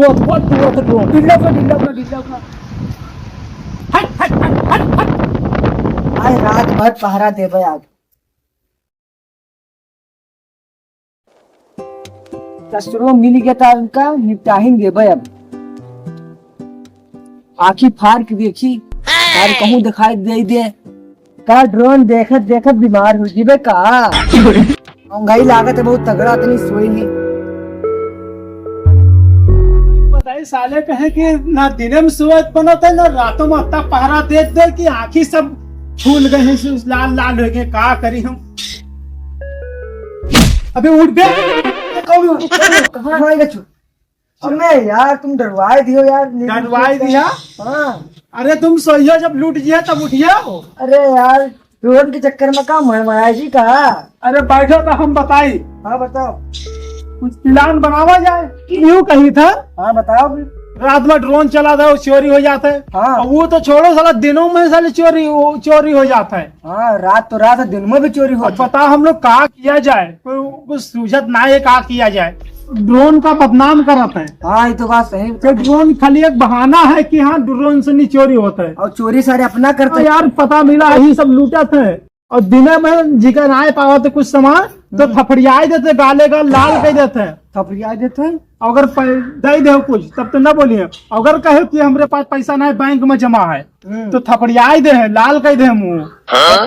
what drone ढीला का आज रात भर पहरा देवे आज कस्टरो मिल गया था उनका निपटा ही देवे अब आखी फाड़ के देखी और कहूँ दिखाई दे का ड्रोन देखत देखत बीमार हो जीवे का महंगाई लागत है बहुत तगड़ा इतनी सोई नहीं बताइए साले कहे कि ना दिन में सुबह बनता है ना रातों में इतना पहरा दे दे कि आँखी सब फूल गए हैं लाल लाल हो गए का करी हम अबे उठ गए कहाँ आएगा अरे यार तुम डरवाए दियो यार डरवाए दिया हाँ अरे तुम सोइयो जब लूट जिया तब उठिया अरे यार ड्रोन के चक्कर में काम मरवाया जी का अरे बैठो तो हम बताई हाँ बताओ कुछ प्लान बनावा जाए क्यों कही था हाँ बताओ रात में ड्रोन चला था वो चोरी हो जाता है हाँ और वो तो छोड़ो साला दिनों में साले चोरी हो जाता है हाँ रात तो रात दिन में भी चोरी हो पता हम लोग कहा किया जाए कुछ सूझत ना है कहा किया जाए ड्रोन का बदनाम करता है हाँ ये तो बात सही तो ड्रोन खाली एक बहाना है कि हाँ ड्रोन से नहीं चोरी होता है और चोरी सारे अपना करते हैं यार पता मिला यही सब लूटा थे और दिने में जिगर आए पावा थे कुछ सामान तो थपड़ियाई देते गाले का लाल कह देते थपड़िया देते हैं अगर दे दे कुछ तब तो न बोलिए अगर कहे कि हमरे पास पैसा नहीं बैंक में जमा है तो थपड़ियाई दे है लाल कह दे मुँह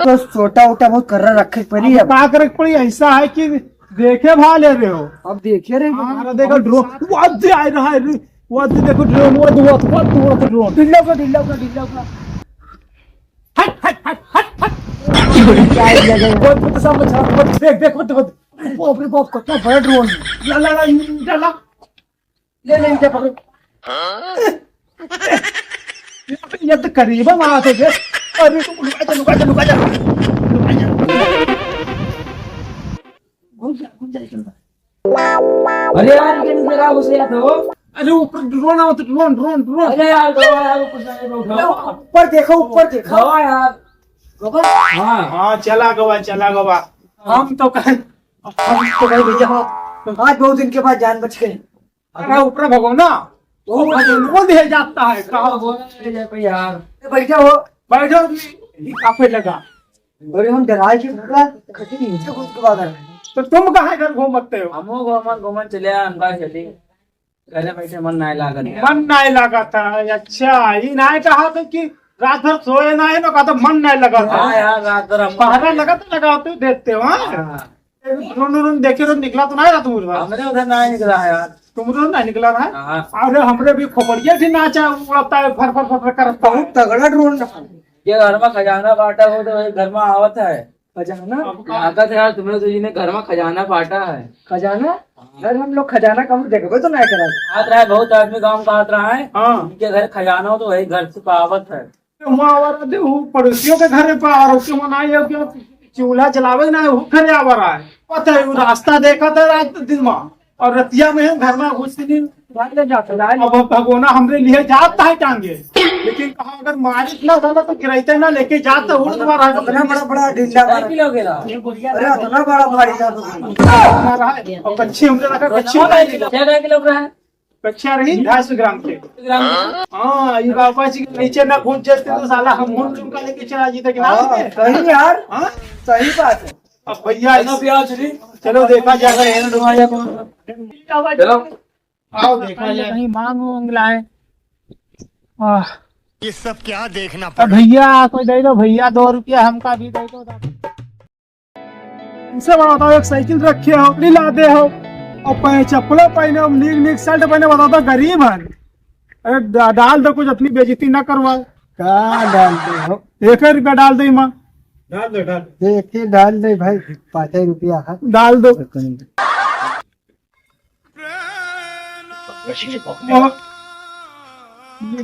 तो छोटा उटा बहुत कर रखे पड़ी है क्या करे पड़ी ऐसा है कि देखे भा ले रहे हो अब देखिए रे देखो ड्रोन वो आ रहा है वो देखो ड्रोन वो ड्रोन ढीला का हट हट हट हट हट क्या जगह बहुत सब मत देख देख मत बाप रे बाप कितना बड़ा ड्रोन ला ला ला ले ले इनसे पकड़ो ये तो करीब वहां से अरे लुका जा अरे यार ये जगह घुसे तो अरे ऊपर ड्रोन आओ तो ड्रोन अरे यार ऊपर देखो यार हाँ चला गवा हम तो कहे भैया आज बहुत दिन के बाद जान बच गए अरे ऊपर भगो ना वो दे जाता है कहा यार बैठा हो बैठो काफे लगा अरे हम डराए की खटी नीचे कूद के भाग रहे हैं तो तुम कहाँ घर घूमते हो हम घूमन चले हमका चली पहले बैठे मन नहीं लगा था अच्छा ये नहीं कहा था कि रात भर सोए ना है ना कहा था मन नहीं लगा था हाँ यार रात भर हम पहरा लगाते देखते हो हाँ देखे तो निकला तो नहीं रात भर हमरे उधर नहीं निकला है यार तुम तो नहीं निकला था हाँ। अरे हमरे भी खोपड़िया भी नाचा उड़ता है फर करता है बहुत तगड़ा ड्रोन ये घर में खजाना बांटा हो तो वही घर में आवत है खजाना लागत है यार तुमने तो जी ने घर में खजाना बांटा है खजाना अरे हम लोग खजाना कम देखो तो नहीं करा हाथ रहा है बहुत आदमी गाँव का हाथ रहा है हाँ उनके घर खजाना हो तो वही घर से पावत है पड़ोसियों के घर पे आ रहा मनाई चूल्हा जलावे ना वो घरे आ रहा है पता है वो रास्ता देखा था रात दिन में और रतिया में घर में घुस अब भगोना हमरे लिए जाता है टांगे लेकिन कहा अगर मारित ना था तो गिरते ना लेके जाता इतना बड़ा ढीला किलो गिरा अरे इतना बड़ा भारी था और कच्ची हमने रखा कच्ची क्या किलो है कच्चा रही 250 ग्राम के हाँ ये बाबा जी के नीचे ना घुस जाते तो साला हम उनका लेके चला जीते कि सही यार सही बात है अब भैया चलो देखा जाएगा चलो आओ देखा जाए कहीं मांग वांग लाए ये सब क्या देखना अब भैया कोई दे दो भैया 2 रुपया हमका भी दे दो इनसे बताओ एक साइकिल रखे हो नहीं लाते हो और चप्पलों पहने हो नीक शर्ट पहने बताओ तो गरीब है अरे डाल दो कुछ अपनी बेइज्जती ना करवाओ क्या डाल दे हो 1 रुपया डाल दो माँ देखिए डाल दे भाई 5 रुपया है डाल दो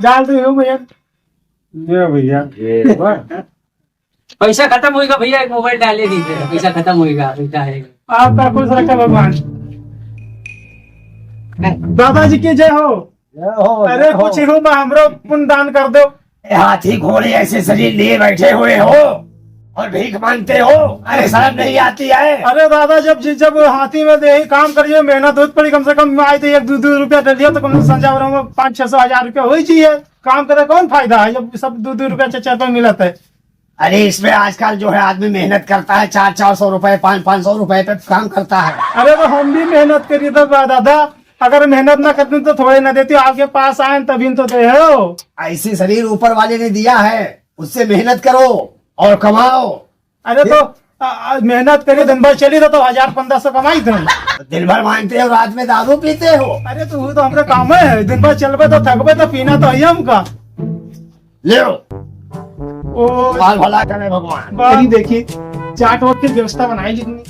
डाल दो भैया पैसा खत्म होएगा भैया एक मोबाइल डाले दीजिए पैसा खत्म होएगा पैसा है आपका खुश रखा भगवान दादाजी की जय हो अरे कुछ हो हमरो पुण्य दान कर दो हाथी घोड़े ऐसे शरीर लिए बैठे हुए हो और भीख मांगते हो? अरे शर्म नहीं आती है? अरे दादा जब हाथी में दे काम करिए मेहनत होती पड़ी कम से कम आए तो 1-2 रुपया दे दिया तो कम से संजावर में 500-600 रुपया हो ही चाहिए। काम करे कौन फायदा है जब सब 2 रुपया 4 मिलता है। अरे इसमें आजकल जो है आदमी मेहनत करता है, 400 रुपए 500 रुपए पे काम करता है। अरे तो हम भी मेहनत करिए तो दादा, अगर मेहनत ना करते तो थोड़े ना देते, आपके पास आए तभी तो दे हो। ऐसे शरीर ऊपर वाले ने दिया है, उससे मेहनत करो और कमाओ। अरे तो मेहनत करिए दिन भर चली तो 1000-1500 कमाई थे। दिन भर मांगते हो, रात में दारू पीते हो। अरे तो वो तो हमारे काम है, दिन भर चलबे तो थकबे तो पीना तो है हमका। ले ओ बाल भला करे भगवान। बारी देखिए चाट वोट की व्यवस्था बनाई जितनी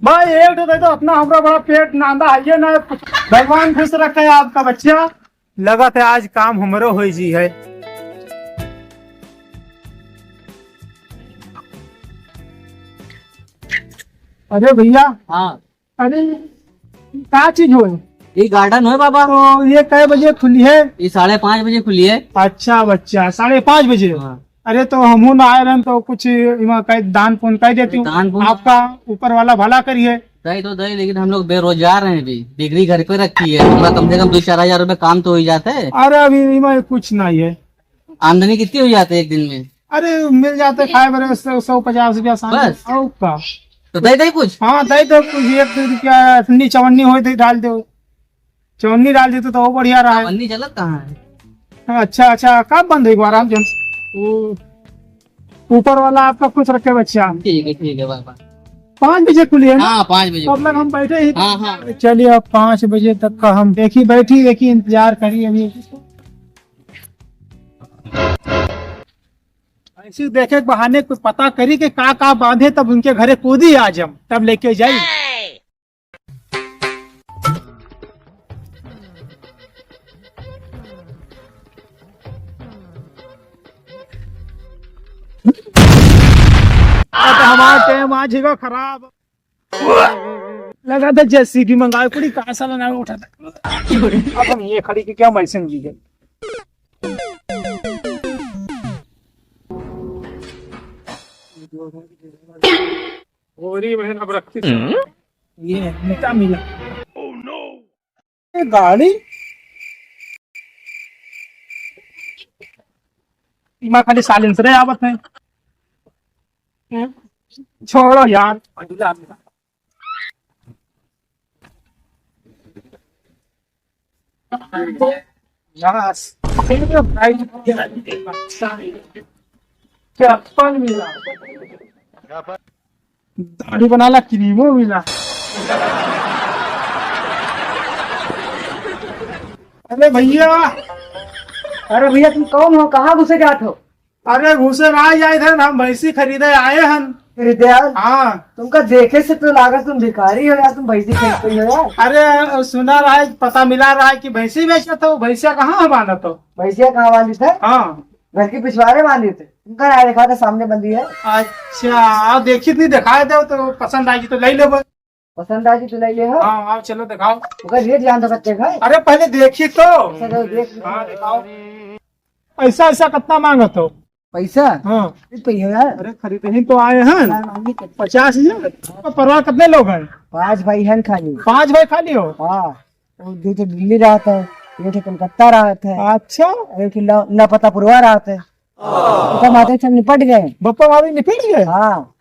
भाई, एक तो दे दो अपना, हमारा बड़ा पेट नांदा है ये ना। भगवान खुश रखे आपका बच्चा, लगा था आज काम हमरो हो जी है। अरे भैया, हाँ, अरे क्या चीज हो? ये गार्डन है बाबा। तो ये कै बजे खुली है? ये 5:30 बजे खुली है। अच्छा बच्चा 5:30 बजे। हाँ। अरे तो हमू ना आए रहे तो कुछ इमा कह दान पुण्य कह देती हूँ, दान पुण्य? आपका ऊपर वाला भला करिए। दही तो दही, लेकिन हम लोग बेरोजगार हैं अभी, डिग्री घर पे रखी है, हमारा कम से कम 2-4 हजार रुपए काम तो हो ही जाता है। अरे अभी इमा कुछ नहीं है। आमदनी कितनी हो जाती है एक दिन में? अरे मिल जाते खाए बरे 150 रुपया बस? और का। तो दही दही कुछ। हाँ दे दो कुछ, 1-2 रुपया ठंडी चवन्नी हो तो डाल दो, चवन्नी डाल देते तो वो बढ़िया रहा है। पन्नी चलत कहाँ है? अच्छा कब बंद है आराम जन? ऊपर वाला आपका खुश रखे बच्चा। ठीक है बाबा। 5 बजे खुली है ना? हाँ 5 बजे। तब तक हम बैठे ही। हाँ हाँ। चलिए अब 5 बजे तक का हम बैठी इंतजार करिए अभी। ऐसे देखे बहाने कुछ पता करी कि का बांधे, तब उनके घरे कूदी आज हम, तब लेके जाई। तो हमारा टाइम आज है खराब लगा था। जेसीबी मंगाए पूरी कहा साला ना उठा था। अब हम ये खड़ी की क्या मैसन की गई। गोरी बहन अब रखती ये नेता मिला। ये गाड़ी इमा खाली साइलेंसर है आवत है। छोड़ो यार। यस चप्पल मिला, दाढ़ी बनाला क्रीमो मिला। अरे भैया तुम कौन हो, कहाँ घुसे जाते हो? अरे घुसे आए जाए थे, हम भैंसी खरीदे आए हन। हाँ तुमका देखे से तो लगा तुम भिखारी हो यार, तुम भैंसी खरीदते हो यार। अरे सुना रहा है, पता मिला रहा है कि भैंसी बेचा था। भैंसिया कहाँ हमारा तो? भैंसिया कहाँ बांधी थे? हाँ घर के पिछवाड़े बांधी थे। तुमका ना देखा था सामने बंदी है। अच्छा देखी थी, दिखाए दो तो पसंद आएगी तो ले लो। पसंद आई तो ले ले। हाँ आओ चलो दिखाओ। रेट जान दो कच्चे का। अरे पहले देखी तो। देख हाँ दिखाओ। ऐसा कितना मांगा तो? पैसा? हाँ यार अरे खरीदे ही तो आए हैं। 50,000। परिवार कितने लोग हैं? 5 भाई हैं खाली। 5 भाई खाली हो? हाँ, दो तो दिल्ली रहता है, एक कलकत्ता रहता है। अच्छा एक लापता पुरवा रहता है। तो माते सब निपट गए। बप्पा भाभी निकल गए? हाँ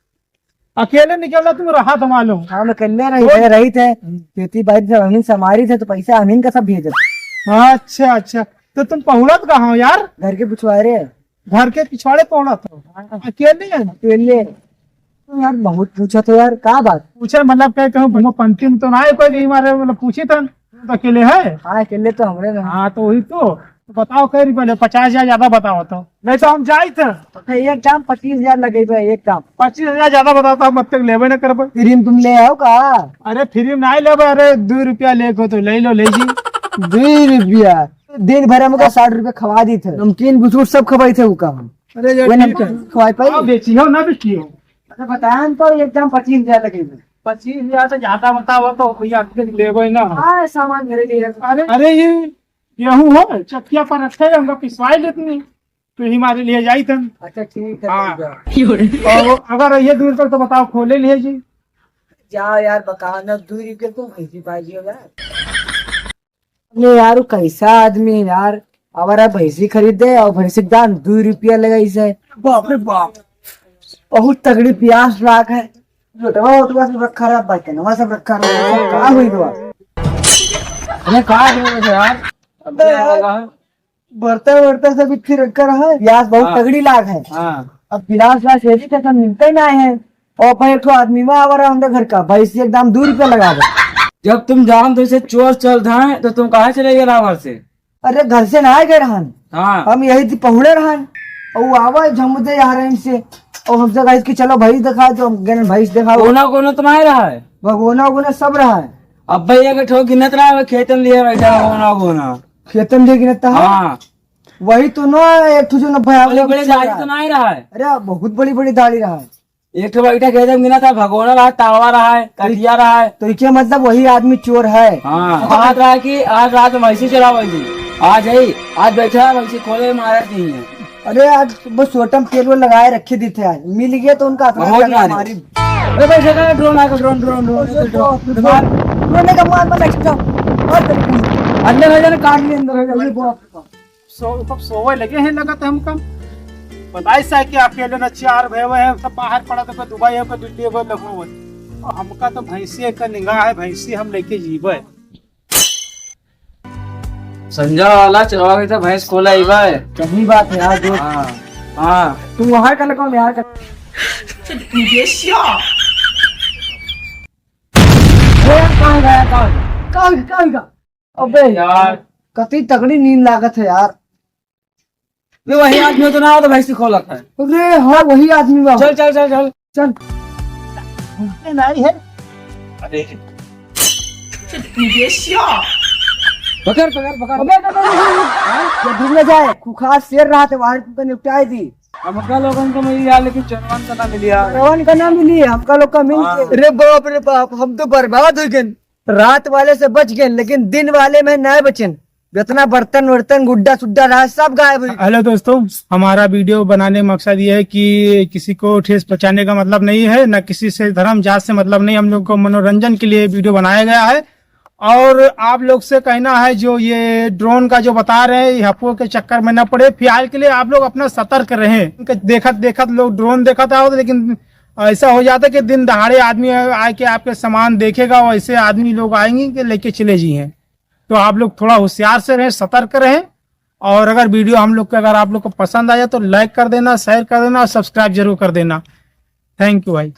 अकेले निकलना तुम रहा तो मालूम। हाँ मैं कल्ले रही थे, खेती बाड़ी से अमीन समारी थे तो पैसा अमीन का सब भेज। अच्छा तो तुम पहुंचत कहाँ हो यार? घर के पिछवाड़े। घर के पिछवाड़े पहुंचत हो? अकेले? अकेले यार बहुत पूछा तो यार, क्या बात पूछे मतलब क्या कहूँ, पंक्ति तो ना है कोई भी हमारे, मतलब पूछी था तो अकेले है? हाँ अकेले तो हमरे में। हाँ तो वही तो बताओ कई रुपये? 50,000 ज्यादा बताओ तो, नहीं तो हम जाए थे। एक दाम 25,000 लगे एक दाम। 25,000 ज्यादा बताता हूँ, मत तक लेबे न कर। फ्री तुम ले आओ का? अरे फ्री में नहीं लेबे, अरे 2 रुपया लेको तो ले लो ले जी। 2 रुपया दिन भर हमको 60 रुपया खवा दी थे, नमकीन बिस्कुट सब खवाई थे। अरे खवाई पाई बेची हो ना बेची हो? अरे बताया तो एकदम 25,000 लगे। 25,000 से ज्यादा बताओ तो भैया लेबे ना। हाँ सामान मेरे लिए। अरे ये गेहूँ हो चक्किया पर रखे, हमको पिसवाई लेती। तो ही मारे लिए जाई तन। अच्छा ठीक है, हाँ। ले जाओ। और अगर ये दूर तक तो बताओ खोले लिए जी। जाओ यार, बकाना 2 रुपये तो भैंसी पाजी हो यार। अरे यार वो कैसा आदमी है यार, हमारा भैंसी खरीदे और भैंसी के दाम 2 रुपया लगा इसे। बाप रे बाप, बहुत तगड़ी प्यास लाख है। लोटवा वोटवा सब रखा रहा, बर्तनवा सब रखा रहा, कहा हुई हुआ? अरे कहा है यार? अबे यार, बर्तन वर्तन सब इतनी रखा रहा है। प्यास बहुत तगड़ी लाख है। हाँ। अब गिलास व्लास ऐसी तो सब मिलते ही ना है। और भाई एक ठो आदमी में आवा रहा हमारे घर का, भैंसी एकदम 2 रुपया लगा दे। जब तुम जान तो इसे चोर चल रहे तो तुम कहाँ चले गए घर से? अरे घर से ना गए रहन, हाँ हम यही थी पहुड़े रहन, और वो आवा झमुदे आ रहे इनसे, और हमसे कहा कि चलो भैंस दिखा, तो हम गए भैंस दिखा। कोना कोना तुम्हारे रहा है, भगोना उगोना सब रहा है। अब भैया के ठोक गिनत रहा है, खेतन लिए बैठा है कोना कोना। खेतन देगी ना, हाँ वही तो ना एक ठो जो ना बड़े बड़े दाढ़ी तो नहीं रहा है, अरे बहुत बड़ी बड़ी दाढ़ी रहा है। एक ठो बैठा खेतन गिना था, भगोना रहा है, तावा रहा है, कटिया रहा है। तो क्या मतलब वही आदमी चोर है? हाँ बात रहा है कि आज रात भैंसी चला वैसी, आज है आज बैठा है भैंसी खोले मारा नहीं है। अरे आज बस सोटम तेल वो लगाए रखे दी थे, आज मिल गया तो उनका अपना बहुत लगा मारी। मारी। अरे भाई जगह ड्रोन आएगा, ड्रोन ड्रोन ड्रोन ड्रोन रोने का मुआर मत जाओ, और तरीके अंदर हो जाने काट लिए अंदर हो जाए। सब सोवे लगे हैं लगत है हमका। बताइए सा कि अकेले न 4 भैया है, सब बाहर पड़ा तो दुबई है, दिल्ली है, लखनऊ है। और हमका तो भैंसी का निगाह है, भैंसी हम लेके जीवे। संजय वाला चलवा गया था भैंस खोला ही भाई। सही बात है यार दोस्त। हाँ हाँ तू वहां का लगा, मैं यहाँ का। कहाँ गया, कहाँ गया? अबे यार कति तगड़ी नींद लागत है यार। ये वही आदमी तो ना हो तो भैंसी खोला था। अरे हाँ वही आदमी बा। चल चल चल चल चल नहीं है। पकड़ पकड़ पकड़। अबे डूब न जाए, खुखार शेर रहा था वहां तो निपटाई दी। हमका लोगों को मिली यार, लेकिन चरवान का ना मिली यार। रवन का नाम मिली, हमका लोग का मिल गया। अरे बाप रे बाप, हम तो बर्बाद हो गए। रात वाले से बच गए, लेकिन दिन वाले में न बचन। जितना बर्तन वर्तन गुड्डा सुड्डा रहा सब गायब हुई। हेलो दोस्तों, हमारा वीडियो बनाने का मकसद ये है कि किसी को ठेस पहुंचाने का मतलब नहीं है, न किसी से धर्म जात से मतलब नहीं। हम लोग को मनोरंजन के लिए वीडियो बनाया गया है। और आप लोग से कहना है जो ये ड्रोन का जो बता रहे हैं, हफ्फों के चक्कर में न पड़े। फिलहाल के लिए आप लोग अपना सतर्क रहें। देखत देखत लोग ड्रोन देखा था, लेकिन ऐसा हो जाता है कि दिन दहाड़े आदमी आके आपके सामान देखेगा, और ऐसे आदमी लोग आएंगे कि लेके चले जी हैं। तो आप लोग थोड़ा होशियार से रहें, सतर्क रहें। और अगर वीडियो हम लोग का अगर आप लोग को पसंद आया तो लाइक कर देना, शेयर कर देना और सब्सक्राइब जरूर कर देना। थैंक यू भाई।